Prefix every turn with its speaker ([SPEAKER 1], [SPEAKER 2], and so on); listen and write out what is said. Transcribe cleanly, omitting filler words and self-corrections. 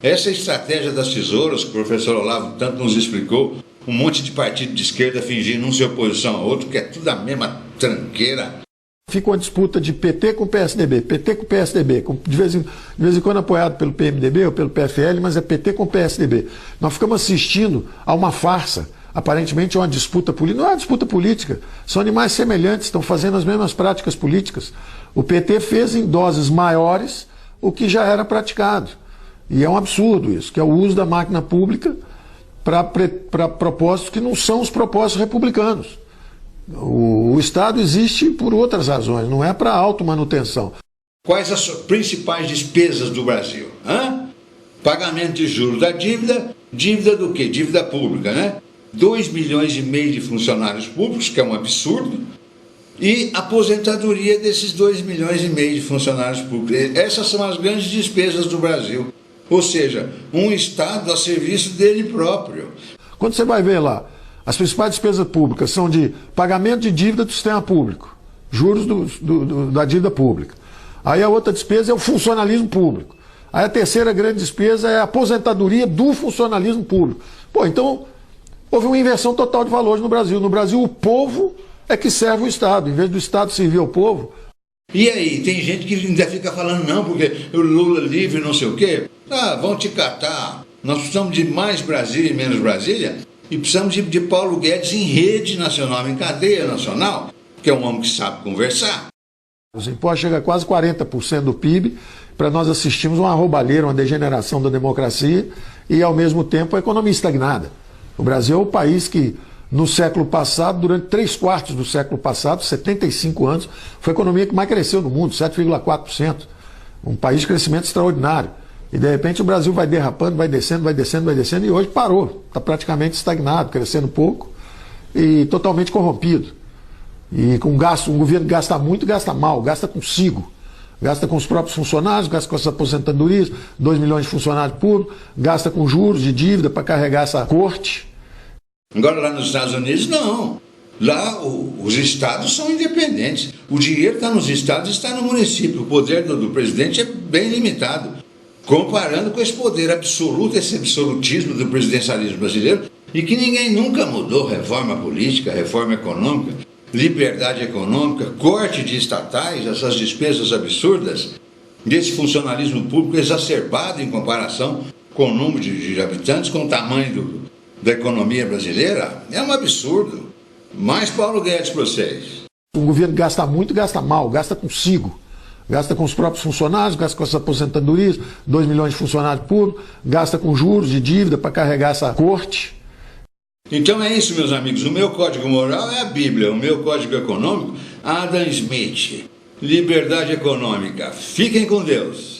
[SPEAKER 1] Essa estratégia das tesouras, que o professor Olavo tanto nos explicou, um monte de partido de esquerda fingindo um ser oposição ao outro, que é tudo a mesma tranqueira.
[SPEAKER 2] Fica uma disputa de PT com PSDB, PT com PSDB, de vez em quando apoiado pelo PMDB ou pelo PFL, mas é PT com PSDB. Nós ficamos assistindo a uma farsa, aparentemente é uma disputa política. Não é uma disputa política, são animais semelhantes, estão fazendo as mesmas práticas políticas. O PT fez em doses maiores o que já era praticado. E é um absurdo isso, que é o uso da máquina pública para propósitos que não são os propósitos republicanos. O Estado existe por outras razões, não é para automanutenção.
[SPEAKER 1] Quais as principais despesas do Brasil? Pagamento de juros da dívida, dívida do quê? Dívida pública, né? 2,5 milhões de funcionários públicos, que é um absurdo, e aposentadoria desses 2,5 milhões de funcionários públicos. Essas são as grandes despesas do Brasil. Ou seja, um Estado a serviço dele próprio.
[SPEAKER 2] Quando você vai ver lá, as principais despesas públicas são de pagamento de dívida do sistema público, juros da dívida pública. Aí a outra despesa é o funcionalismo público. Aí a terceira grande despesa é a aposentadoria do funcionalismo público. Pô, então houve uma inversão total de valores no Brasil. No Brasil o povo é que serve o Estado, em vez do Estado servir ao povo.
[SPEAKER 1] E aí, tem gente que ainda fica falando, não, porque o Lula livre, não sei o quê. Vão te catar. Nós precisamos de mais Brasília e menos Brasília, e precisamos de Paulo Guedes em rede nacional, em cadeia nacional, que é um homem que sabe conversar.
[SPEAKER 2] Os impostos chegam a quase 40% do PIB, para nós assistirmos uma roubalheira, uma degeneração da democracia e, ao mesmo tempo, a economia estagnada. O Brasil é o país que, no século passado, durante 3/4 do século passado, 75 anos, foi a economia que mais cresceu no mundo, 7,4%. Um país de crescimento extraordinário. E, de repente, o Brasil vai derrapando, vai descendo, e hoje parou. Está praticamente estagnado, crescendo pouco e totalmente corrompido. E com gasto, um governo que gasta muito, gasta mal, gasta consigo. Gasta com os próprios funcionários, gasta com as aposentadorias, 2 milhões de funcionários públicos, gasta com juros de dívida para carregar essa corte.
[SPEAKER 1] Agora lá nos Estados Unidos, não. Lá os estados são independentes. O dinheiro está nos estados e está no município. O poder do presidente é bem limitado. Comparando com esse poder absoluto, esse absolutismo do presidencialismo brasileiro, e que ninguém nunca mudou: reforma política, reforma econômica, liberdade econômica, corte de estatais, essas despesas absurdas, desse funcionalismo público exacerbado em comparação com o número de habitantes, com o tamanho da economia brasileira. É um absurdo. Mais Paulo Guedes para vocês.
[SPEAKER 2] O governo gasta muito, gasta mal, gasta consigo. Gasta com os próprios funcionários, gasta com as aposentadorias, 2 milhões de funcionários públicos, gasta com juros de dívida para carregar essa corte.
[SPEAKER 1] Então é isso, meus amigos. O meu código moral é a Bíblia, o meu código econômico, Adam Smith. Liberdade econômica. Fiquem com Deus.